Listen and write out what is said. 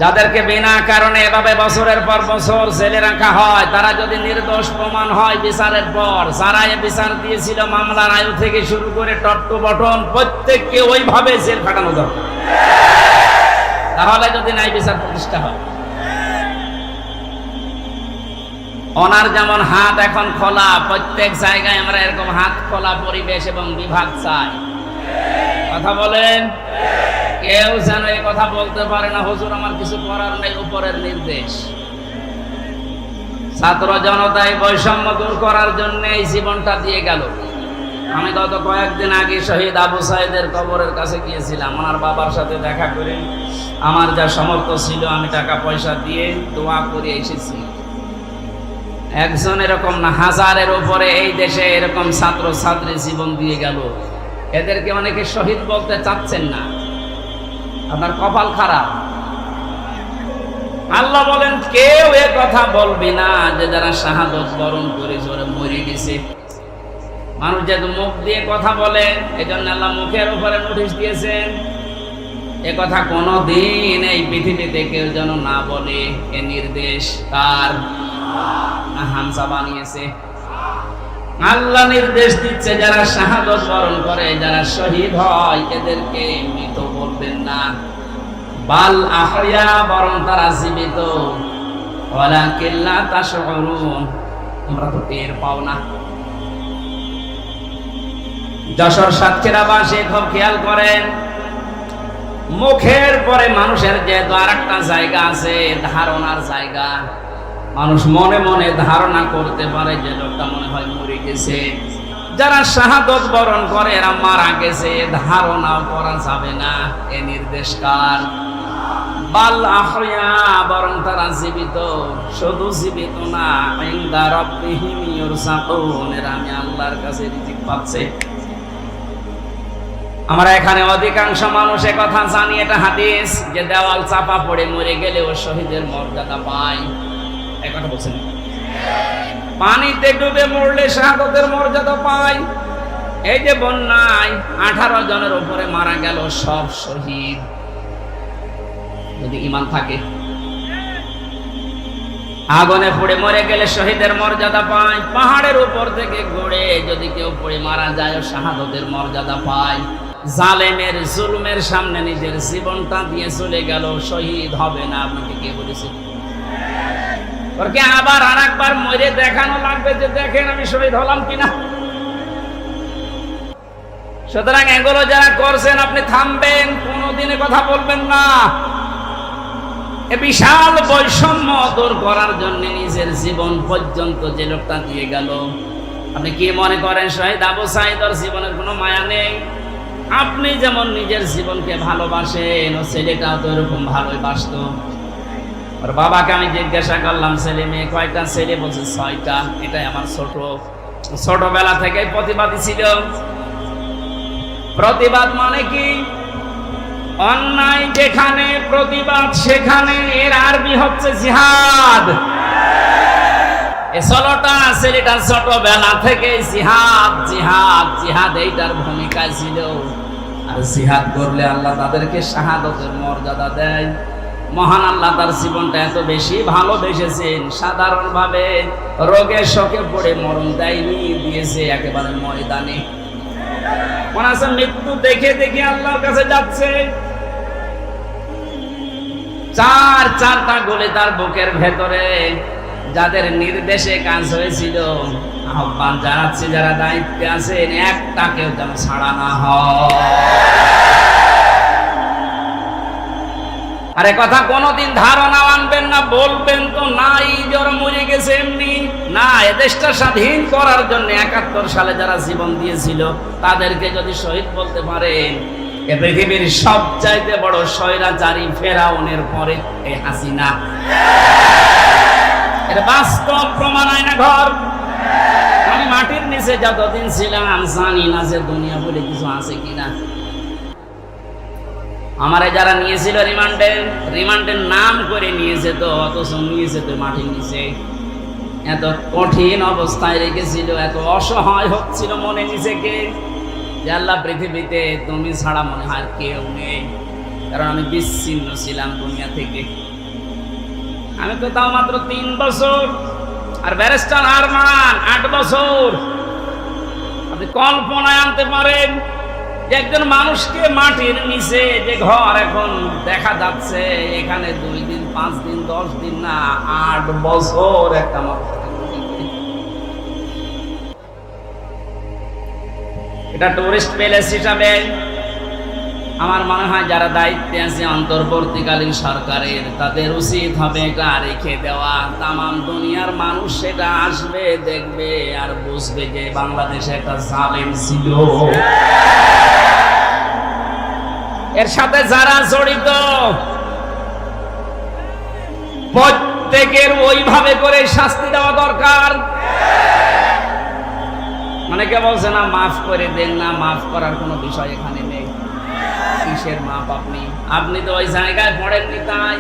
যাদেরকে বিনা কারণে এভাবে বছরের পর বছর জেলে রাখা হয়, তারা যদি নির্দোষ প্রমাণ হয় বিচারের পর, যারা এ বিচার দিয়েছিল মামলার আয়ু থেকে শুরু করে টট্টু বটন প্রত্যেককে ওইভাবে জেল খাটানো দরকার। তাহলে যদি ন্যায় বিচার প্রতিষ্ঠা হয়। ওনার যেমন হাত এখন খোলা, প্রত্যেক জায়গায় আমরা এরকম হাত খোলা পরিবেশ এবং বিভাগ চাই। কথা বলেন। কেউ যেন এই কথা বলতে পারে না হুজুর আমার কিছু করার নেই, উপরের নির্দেশ। ছাত্র জনতায় বৈষম্য দূর করার জন্য এই জীবনটা দিয়ে গেল। আমি গত কয়েকদিন আগে শহীদ আবু সাইদের কবরের কাছে গিয়েছিলাম। ওনার বাবার সাথে দেখা করে আমার যা সামর্থ্য ছিল আমি টাকা পয়সা দিয়ে দোয়া করে এসেছি। একজন এরকম না, হাজারের উপরে এই দেশে এরকম ছাত্র ছাত্রী জীবন দিয়ে গেল। এদেরকে অনেকে শহীদ বলতে চাচ্ছেন না, আপনার কপাল খারাপ। আল্লাহ বলেন কেউ এ কথা বলবি না যে যারা শাহাদত বরণ করে জোরে মরে গেছে। মানুষ যেহেতু মুখ দিয়ে কথা বলে, এই জন্য আল্লাহ মুখের উপরে নোটিশ দিয়েছেন এ কথা কোনোদিন এই পৃথিবীতে কেউ যেন না বলে। এ নির্দেশ কার? না হামজা বানিয়েছে? আল্লাহ নির্দেশ দিচ্ছে যারা শাহাদত বরণ করে, যারা শহীদ হয় এদেরকে মৃত বলবেন না, বাল আহইয়া, বরং তারা জীবিত। ওয়ালাকিন লা তাশউরুন, তোমরা তো টের পাও না। যশোর সাতক্ষীরাবাসী খুব খেয়াল করেন, মুখের পরে মানুষের যে আরেকটা জায়গা আছে, ধারণার জায়গা। মানুষ মনে মনে ধারণা করতে পারে যে লোকটা মনে হয় মরে গেছে। যারা শাহাদত বরণ করে এরা মারা গেছে, ধারণাও করা যাবে না। এ নির্দেশ কার? বাল আহইয়া, বরং তারা জীবিত। শুধু জীবিত না, ইনদা রাব্বিহিম ইউরযাকুন, এরা আমি আল্লাহর কাছে রিজিক পাচ্ছে। আমরা এখানে অধিকাংশ মানুষ কথা জানি, এটা হাদিস, যে দেওয়াল চাপা পড়ে মরে গেলেও শহীদের মর্যাদা পায়। এই কথা বলছেন। পানিতে ডুবে মরলে শাহাদতের মর্যাদা পায়। এই যে বন্যায় 18 জনের উপরে মারা গেল, সব শহীদ, যদি ঈমান থাকে। আগুনে পুড়ে মরে গেলে শহীদের মর্যাদা পায়। পাহাড়ের উপর থেকে গড়ে যদি কেউ পড়ে মারা যায়, শাহাদতের মর্যাদা পায়। জালেমের জুলুমের সামনে নিজের জীবনটা দিয়ে চলে গেল, শহীদ হবে না। আপনাকে কে বলেছে? ওকে আবার আরেকবার মরে দেখানো লাগবে যে দেখেন আমি শহীদ হলাম কিনা। সুতরাং এগুলো যারা করছেন আপনি থামবেন, কোনোদিনে কথা বলবেন না। এ বিশাল বৈষম্য দূর করার জন্য নিজের জীবন পর্যন্ত যে লোকটা দিয়ে গেল, আপনি কি মনে করেন শহীদ আবু সাইদের জীবনের কোনো মায়া নেই? আপনি যেমন নিজের জীবনকে ভালোবাসেন, ও ছেলেটাও তো এরকম ভালোই বাসত। ওর বাবাকে আমি জিজ্ঞাসা করলাম ছেলে মেয়ে কয়টা? ছেলে বলছে 6টা। এটাই আমার ছোটবেলা থেকে প্রতিবাদী ছিল। প্রতিবাদ মানে কি? অন্যায় যেখানে প্রতিবাদ সেখানে, এর আরবি হচ্ছে জিহাদ। এই ছেলেটার ছোটবেলা থেকে জিহাদ জিহাদ জিহাদ এইটার ভূমিকায় ছিল। আর জিহাদ করলে আল্লাহ তাদেরকে শাহাদতের মর্যাদা দেয়। মহান আল্লাহ তার জীবনটা এত বেশি ভালোবেসেছেন, সাধারণভাবে রোগে শোকে পড়ে মরণ দেয়নি, দিয়েছে একেবারে ময়দানে। মনে আছে মৃত্যু দেখে দেখে আল্লাহর কাছে যাচ্ছে। চারটা গোলে তার বুকের ভেতরে, যাদের নির্দেশে কাজ হয়েছিল। আহ্বান জানাচ্ছি যারা দায়িত্বে আছেন, একটা কেউ যেন ছাড়া না হয়। আরে কথা কোনোদিন ধারণা আনবেন না, বলবেন তো নাই যারা মরে গেছে এমনি না। এদেশটা স্বাধীন করার জন্য 71 সালে যারা জীবন দিয়েছিল তাদেরকে যদি শহীদ বলতে পারেন, এ পৃথিবীর সবচাইতে বড় স্বৈরাচারী ফেরাউনের পরে এই হাসিনা। এটা বাস্তব প্রমাণ, আয়না ঘর। আমি মাটির নিচে যতদিন ছিলাম জানি না যে দুনিয়া বলে কিছু আছে কিনা। আমারে যারা নিয়েছিল রিমান্ডের নাম করে নিয়েছে, তো অথচ নিয়েছে তো মাটির নিচে। এত কঠিন অবস্থায় রেখেছিল, এত অসহায় হচ্ছিল মনে নিজেকে যে আল্লাহ পৃথিবীতে তুমি ছাড়া মনে হয় কেউ নেই। কারণ আমি বিচ্ছিন্ন ছিলাম দুনিয়া থেকে। আমি তো তাও মাত্র 3 বছর, আর ব্যারিস্টার আরমান 8 বছর। আপনি কল্পনায় আনতে পারেন যে একজন মানুষকে মাটির নিচে যে ঘর এখন দেখা যাচ্ছে, এখানে 2 দিন 5 দিন 10 দিন না 8 বছর একটা মানুষ। এটা টুরিস্ট প্যালেস হিসাবে আমার মনে হয় যারা দায়িত্বে আছে অন্তর্বর্তীকালীন সরকারের, তাদের উচিত হবে এটা রেখে দেওয়া। তামাম দুনিয়ার মানুষ সেটা আসবে, দেখবে আর বুঝবে যে বাংলাদেশে একটা জালেম ছিল। এর সাথে যারা জড়িত প্রত্যেকের ওইভাবে করে শাস্তি দেওয়া দরকার। মানে কে বলছে না মাফ করে দেন, না মাফ করার কোনো বিষয় এখানে নেই। কিসের মাপ? আপনি তো ওই জায়গায় পড়েননি, তাই